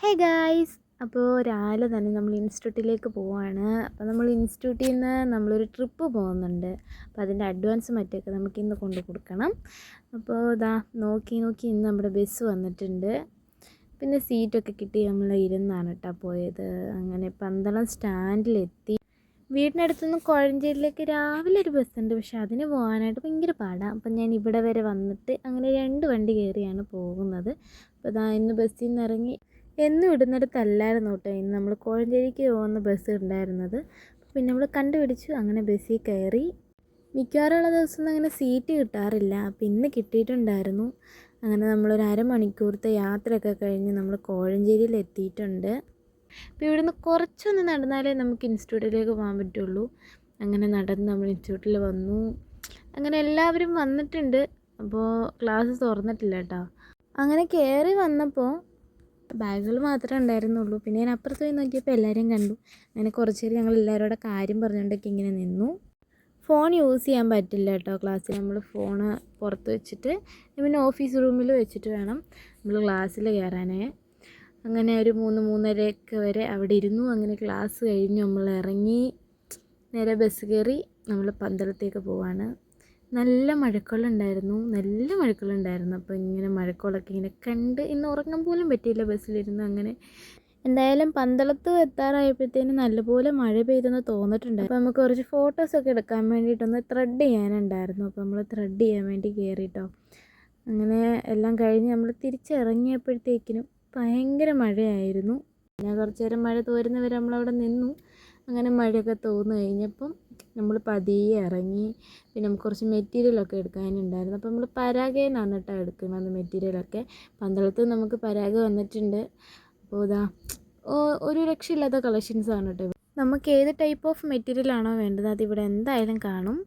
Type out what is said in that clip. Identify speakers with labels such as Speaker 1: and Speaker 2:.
Speaker 1: Hey guys, അപ്പോൾ രാവിലെ തന്നെ നമ്മൾ ഇൻസ്റ്റിറ്റ്യൂട്ടിലേക്ക് പോവാണ്. അപ്പോൾ നമ്മൾ ഇൻസ്റ്റിറ്റ്യൂട്ടിൽ നിന്ന് നമ്മളൊരു ട്രിപ്പ് പോകുന്നുണ്ട്. അപ്പോൾ അതിൻ്റെ അഡ്വാൻസ് മറ്റൊക്കെ നമുക്ക് ഇന്ന് കൊണ്ട് കൊടുക്കണം. അപ്പോൾ ഇതാ നോക്കി ഇന്ന് നമ്മുടെ ബസ് വന്നിട്ടുണ്ട്. പിന്നെ സീറ്റൊക്കെ കിട്ടി നമ്മൾ ഇരുന്നാണ് കേട്ടോ പോയത്. അങ്ങനെ പന്തളം സ്റ്റാൻഡിലെത്തി. വീടിനടുത്തുനിന്ന് കോഴഞ്ചേരിയിലേക്ക് രാവിലെ ഒരു ബസ്സുണ്ട്, പക്ഷെ അതിന് പോകാനായിട്ട് ഭയങ്കര പാടാണ്. അപ്പം ഞാൻ ഇവിടെ വരെ വന്നിട്ട് അങ്ങനെ 2 വണ്ടി കയറിയാണ് പോകുന്നത്. അപ്പോൾ ഇതാ ഇന്ന് ബസ്സിൽ നിന്ന് ഇറങ്ങി. എന്നും ഇടുന്നിടത്തല്ലായിരുന്നു കേട്ടോ ഇന്ന് നമ്മൾ കോഴഞ്ചേരിക്ക് പോകുന്ന ബസ് ഉണ്ടായിരുന്നത്. പിന്നെ നമ്മൾ കണ്ടുപിടിച്ചു, അങ്ങനെ ബസ്സിൽ കയറി. മിക്കവാറുള്ള ദിവസം അങ്ങനെ സീറ്റ് കിട്ടാറില്ല, അപ്പോൾ ഇന്ന് കിട്ടിയിട്ടുണ്ടായിരുന്നു. അങ്ങനെ നമ്മളൊരു അരമണിക്കൂറത്തെ യാത്രയൊക്കെ കഴിഞ്ഞ് നമ്മൾ കോഴഞ്ചേരിയിൽ എത്തിയിട്ടുണ്ട്. അപ്പോൾ ഇവിടുന്ന് കുറച്ചൊന്ന് നടന്നാലേ നമുക്ക് ഇൻസ്റ്റിറ്റ്യൂട്ടിലേക്ക് പോകാൻ പറ്റുള്ളൂ. അങ്ങനെ നടന്ന് നമ്മൾ ഇൻസ്റ്റിറ്റ്യൂട്ടിൽ വന്നു. അങ്ങനെ എല്ലാവരും വന്നിട്ടുണ്ട്. അപ്പോൾ ക്ലാസ് തുറന്നിട്ടില്ല കേട്ടോ. അങ്ങനെ കയറി വന്നപ്പോൾ ബാഗുകൾ മാത്രമേ ഉണ്ടായിരുന്നുള്ളൂ. പിന്നെ ഞാൻ അപ്പുറത്ത് പോയി നോക്കിയപ്പോൾ എല്ലാവരെയും കണ്ടു. അങ്ങനെ കുറച്ച് നേരം ഞങ്ങൾ എല്ലാവരോടും കാര്യം പറഞ്ഞുകൊണ്ടൊക്കെ ഇങ്ങനെ നിന്നു. ഫോൺ യൂസ് ചെയ്യാൻ പറ്റില്ല കേട്ടോ ക്ലാസ്സിൽ. നമ്മൾ ഫോണ് പുറത്ത് വെച്ചിട്ട് പിന്നെ ഓഫീസ് റൂമിൽ വെച്ചിട്ട് വേണം നമ്മൾ ക്ലാസ്സിൽ കയറാനേ. അങ്ങനെ ഒരു 3-3:30 വരെ അവിടെ ഇരുന്നു. അങ്ങനെ ക്ലാസ് കഴിഞ്ഞ് നമ്മൾ ഇറങ്ങി നേരെ ബസ് കയറി നമ്മൾ പന്തളത്തേക്ക് പോവാണ്. നല്ല മഴക്കോളുണ്ടായിരുന്നു. അപ്പോൾ ഇങ്ങനെ മഴക്കോളൊക്കെ ഇങ്ങനെ കണ്ട് ഇന്ന് ഉറങ്ങാൻ പോലും പറ്റിയില്ല ബസ്സിലിരുന്ന്. അങ്ങനെ എന്തായാലും പന്തളത്ത് എത്താറായപ്പോഴത്തേനും നല്ലപോലെ മഴ പെയ്തെന്ന് തോന്നിയിട്ടുണ്ട്. അപ്പോൾ നമുക്ക് കുറച്ച് ഫോട്ടോസൊക്കെ എടുക്കാൻ വേണ്ടിയിട്ടൊന്ന് ത്രെഡ് ചെയ്യാനുണ്ടായിരുന്നു. അപ്പോൾ നമ്മൾ ത്രെഡ് ചെയ്യാൻ വേണ്ടി കയറിയിട്ടോ. അങ്ങനെ എല്ലാം കഴിഞ്ഞ് നമ്മൾ തിരിച്ചിറങ്ങിയപ്പോഴത്തേക്കിനും ഭയങ്കര മഴയായിരുന്നു. പിന്നെ കുറച്ച് നേരം മഴ തോരുന്നവരെ നമ്മളവിടെ നിന്നു. അങ്ങനെ മഴയൊക്കെ തോന്നു കഴിഞ്ഞപ്പം നമ്മൾ പതിയെ ഇറങ്ങി. പിന്നെ നമുക്ക് കുറച്ച് മെറ്റീരിയലൊക്കെ എടുക്കാനുണ്ടായിരുന്നു. അപ്പോൾ നമ്മൾ പരാഗയിൽ നിന്നാണ് കേട്ടോ എടുക്കുന്നത് മെറ്റീരിയലൊക്കെ. പന്തളത്ത് നമുക്ക് പരാഗ വന്നിട്ടുണ്ട്. അപ്പോൾ ഇതാ ഒരു രക്ഷയില്ലാത്ത കളക്ഷൻസാണ് കേട്ടോ. നമുക്ക് ഏത് ടൈപ്പ് ഓഫ് മെറ്റീരിയലാണോ വേണ്ടത് അതിവിടെ എന്തായാലും കാണും.